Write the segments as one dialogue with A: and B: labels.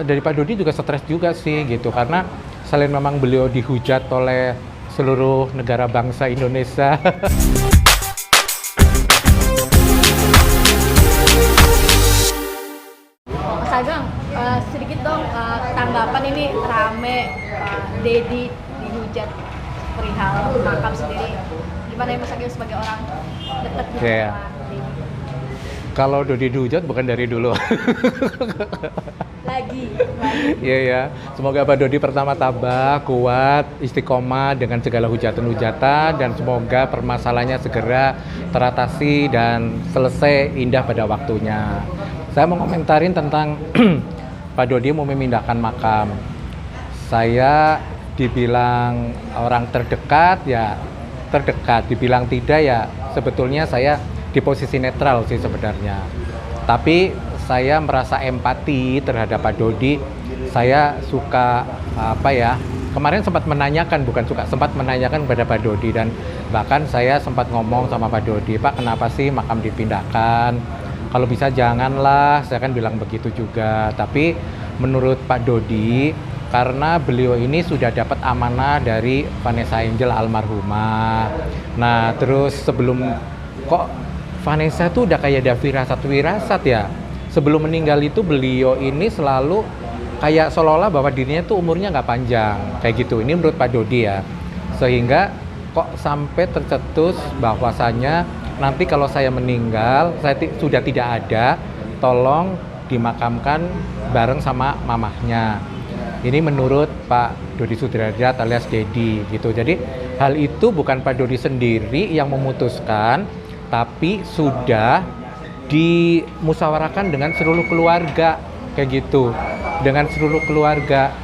A: Dari Pak Dodi juga stres juga sih gitu, karena selain memang beliau dihujat oleh seluruh negara bangsa Indonesia.
B: Mas Ageng, sedikit dong tanggapan ini rame Dedi dihujat perihal makam sendiri. Gimana ya Mas Ageng sebagai orang dekat gitu
A: Yeah.
B: sama Dedi?
A: Kalau Dodi dihujat bukan dari dulu.
B: Lagi.
A: Iya ya, semoga Pak Dodi pertama tabah, kuat, istiqomah dengan segala hujatan-hujatan, dan semoga permasalahannya segera teratasi dan selesai indah pada waktunya. Saya mau komentarin tentang Pak Dodi mau memindahkan makam. Saya dibilang orang terdekat ya terdekat, dibilang tidak ya sebetulnya saya di posisi netral sih sebenarnya. Tapi saya merasa empati terhadap Pak Dodi. Saya suka kemarin sempat menanyakan, sempat menanyakan kepada Pak Dodi, dan bahkan saya sempat ngomong sama Pak Dodi, Pak, kenapa sih makam dipindahkan? Kalau bisa janganlah, saya kan bilang begitu juga. Tapi menurut Pak Dodi, karena beliau ini sudah dapat amanah dari Vanessa Angel almarhumah. Nah, terus sebelum kok Vanessa tuh udah kayak ada firasat ya. Sebelum meninggal itu beliau ini selalu kayak seolah-olah bahwa dirinya tuh umurnya nggak panjang. Kayak gitu, ini menurut Pak Dodi ya. Sehingga kok sampai tercetus bahwasannya nanti kalau saya meninggal, saya sudah tidak ada, tolong dimakamkan bareng sama mamahnya. Ini menurut Pak Dodi Sudrajat alias Dedi gitu. Jadi hal itu bukan Pak Dodi sendiri yang memutuskan, tapi sudah dimusyawarahkan dengan seluruh keluarga, kayak gitu, dengan seluruh keluarga.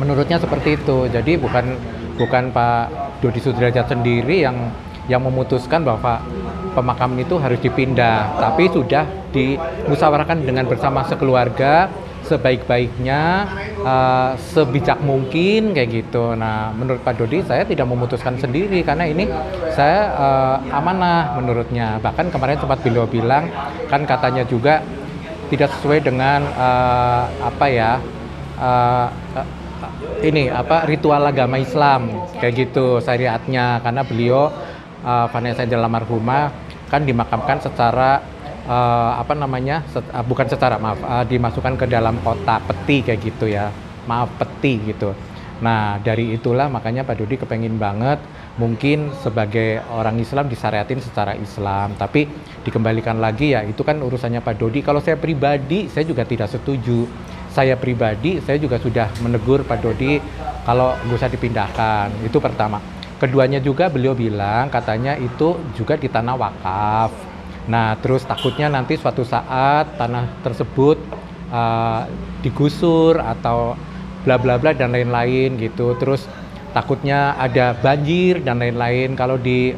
A: Menurutnya seperti itu. Jadi bukan Pak Dodi Sudrajat sendiri yang memutuskan bahwa pemakaman itu harus dipindah, tapi sudah dimusyawarahkan dengan bersama sekeluarga, sebaik-baiknya, sebijak mungkin, kayak gitu. Nah, menurut Pak Dodi saya tidak memutuskan sendiri karena ini saya amanah menurutnya. Bahkan kemarin sempat beliau bilang kan katanya juga tidak sesuai dengan ritual agama Islam, kayak gitu syariatnya, karena beliau Vanessa Angel almarhumah kan dimakamkan secara dimasukkan ke dalam kotak peti kayak gitu ya, peti gitu. Nah, dari itulah makanya Pak Dodi kepengen banget mungkin sebagai orang Islam disyariatin secara Islam, tapi dikembalikan lagi ya itu kan urusannya Pak Dodi. Kalau saya pribadi saya juga tidak setuju. Saya pribadi saya juga sudah menegur Pak Dodi kalau nggak usah dipindahkan, itu pertama. Keduanya juga beliau bilang katanya itu juga di tanah wakaf. Nah, terus takutnya nanti suatu saat tanah tersebut digusur atau bla bla bla dan lain-lain gitu. Terus takutnya ada banjir dan lain-lain. Kalau di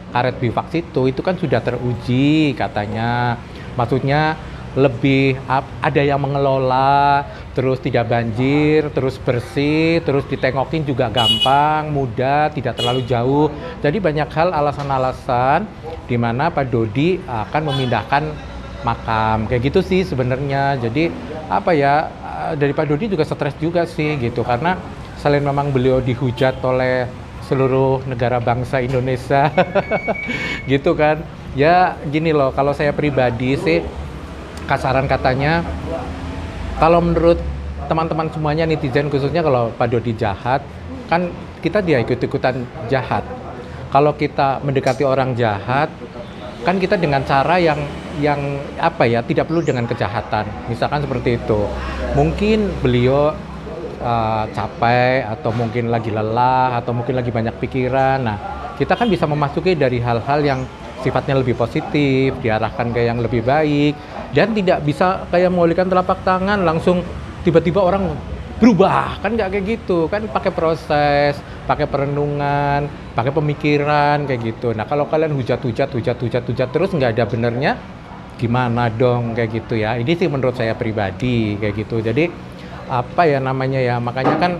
A: karet bivak itu kan sudah teruji katanya. Maksudnya lebih ada yang mengelola, terus tidak banjir, terus bersih, terus ditengokin juga gampang, mudah, tidak terlalu jauh. Jadi banyak hal alasan-alasan di mana Pak Dodi akan memindahkan makam, kayak gitu sih sebenarnya. Jadi dari Pak Dodi juga stres juga sih gitu, karena selain memang beliau dihujat oleh seluruh negara bangsa Indonesia, gitu kan. Ya gini loh, kalau saya pribadi sih kasaran katanya, kalau menurut teman-teman semuanya netizen khususnya, kalau Pak Dodi jahat, kan kita dia ikut-ikutan jahat. Kalau kita mendekati orang jahat, kan kita dengan cara yang tidak perlu dengan kejahatan. Misalkan seperti itu. Mungkin beliau capek, atau mungkin lagi lelah, atau mungkin lagi banyak pikiran. Nah, kita kan bisa memasuki dari hal-hal yang sifatnya lebih positif, diarahkan ke yang lebih baik, dan tidak bisa kayak mengulikan telapak tangan langsung tiba-tiba orang berubah, kan nggak kayak gitu, kan pakai proses, pakai perenungan, pakai pemikiran, kayak gitu. Nah, kalau kalian hujat terus nggak ada benernya, gimana dong, kayak gitu ya. Ini sih menurut saya pribadi kayak gitu. Jadi makanya kan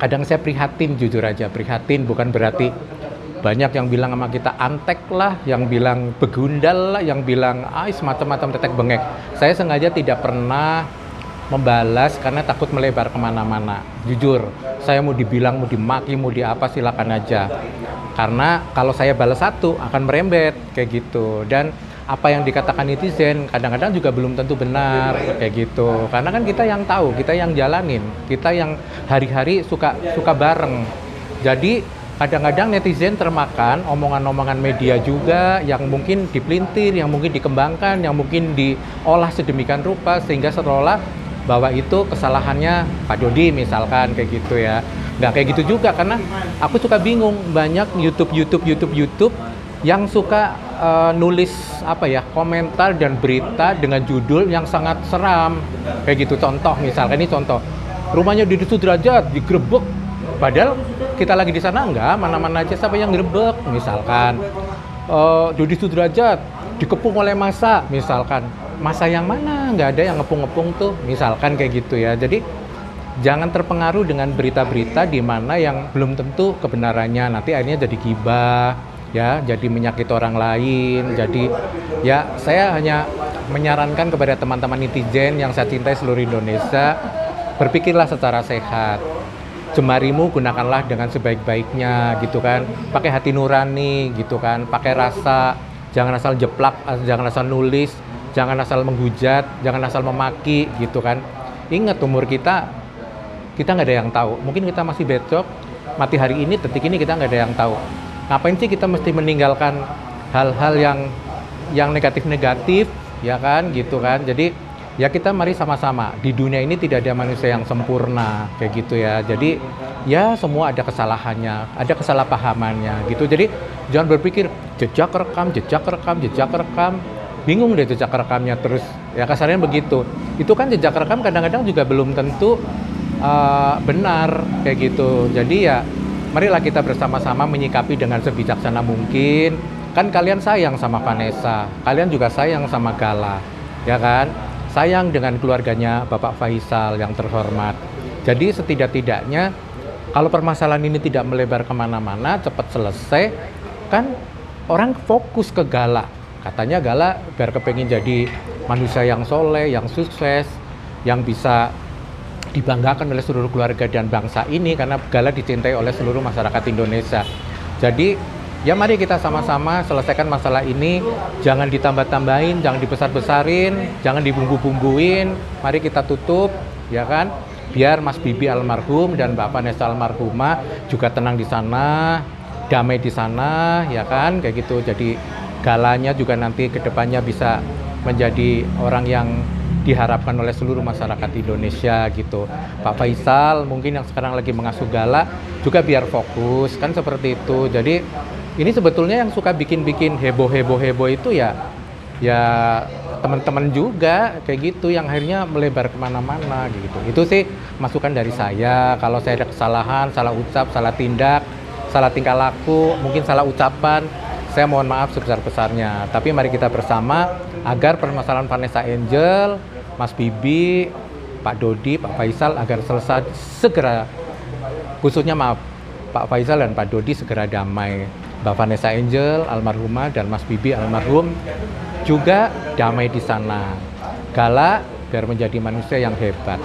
A: kadang saya prihatin, jujur aja prihatin, bukan berarti banyak yang bilang sama kita antek lah, yang bilang begundal lah, yang bilang semacam-macam tetek bengek. Saya sengaja tidak pernah membalas karena takut melebar kemana-mana. Jujur, saya mau dibilang, mau dimaki, mau di apa silakan aja. Karena kalau saya balas satu akan merembet kayak gitu. Dan apa yang dikatakan netizen kadang-kadang juga belum tentu benar kayak gitu. Karena kan kita yang tahu, kita yang jalanin, kita yang hari-hari suka bareng. Jadi kadang-kadang netizen termakan omongan-omongan media juga yang mungkin dipelintir, yang mungkin dikembangkan, yang mungkin diolah sedemikian rupa sehingga seolah bahwa itu kesalahannya Pak Dodi misalkan kayak gitu ya. Nggak kayak gitu juga, karena aku suka bingung, banyak YouTube yang suka nulis komentar dan berita dengan judul yang sangat seram kayak gitu. Contoh misalkan, ini contoh, rumahnya Deddy Sudrajat digerebek, padahal kita lagi di sana enggak, mana-mana aja siapa yang gerebek misalkan. Deddy Sudrajat dikepung oleh massa misalkan, massa yang mana, nggak ada yang ngepung-ngepung tuh misalkan kayak gitu ya. Jadi jangan terpengaruh dengan berita-berita di mana yang belum tentu kebenarannya, nanti akhirnya jadi gibah ya, jadi menyakiti orang lain. Jadi ya saya hanya menyarankan kepada teman-teman netizen yang saya cintai seluruh Indonesia, berpikirlah secara sehat. Jemarimu gunakanlah dengan sebaik-baiknya gitu kan, pakai hati nurani gitu kan, pakai rasa, jangan asal jeplak, jangan asal nulis, jangan asal menghujat, jangan asal memaki gitu kan. Ingat, umur kita nggak ada yang tahu, mungkin kita masih besok mati hari ini, detik ini, kita nggak ada yang tahu. Ngapain sih kita mesti meninggalkan hal-hal yang negatif-negatif ya kan gitu kan. Jadi ya kita mari sama-sama, di dunia ini tidak ada manusia yang sempurna kayak gitu ya. Jadi ya semua ada kesalahannya, ada kesalahpahamannya gitu. Jadi jangan berpikir jejak rekam, bingung deh jejak rekamnya terus ya, kasarnya begitu. Itu kan jejak rekam kadang-kadang juga belum tentu benar kayak gitu. Jadi ya marilah kita bersama-sama menyikapi dengan sebijaksana mungkin. Kan kalian sayang sama Vanessa, kalian juga sayang sama Gala ya kan, sayang dengan keluarganya Bapak Faisal yang terhormat. Jadi setidak-tidaknya kalau permasalahan ini tidak melebar kemana-mana, cepat selesai, kan orang fokus ke Gala. Katanya Gala biar kepengen jadi manusia yang soleh, yang sukses, yang bisa dibanggakan oleh seluruh keluarga dan bangsa ini, karena Gala dicintai oleh seluruh masyarakat Indonesia. Jadi ya mari kita sama-sama selesaikan masalah ini, jangan ditambah-tambahin, jangan dibesar-besarin, jangan dibumbu-bumbuin. Mari kita tutup ya kan, biar Mas Bibi almarhum dan Mbak Vanessa almarhumah juga tenang di sana, damai di sana ya kan kayak gitu. Jadi Galanya juga nanti kedepannya bisa menjadi orang yang diharapkan oleh seluruh masyarakat Indonesia gitu. Pak Faisal mungkin yang sekarang lagi mengasuh Gala juga biar fokus kan seperti itu. Jadi ini sebetulnya yang suka bikin heboh itu ya teman-teman juga kayak gitu, yang akhirnya melebar kemana-mana gitu. Itu sih masukan dari saya. Kalau saya ada kesalahan, salah ucap, salah tindak, salah tingkah laku, mungkin salah ucapan, saya mohon maaf sebesar-besarnya. Tapi mari kita bersama agar permasalahan Vanessa Angel, Mas Bibi, Pak Dodi, Pak Faisal agar selesai segera, khususnya maaf, Pak Faisal dan Pak Dodi segera damai. Mbak Vanessa Angel almarhumah dan Mas Bibi almarhum juga damai di sana. Gala biar menjadi manusia yang hebat.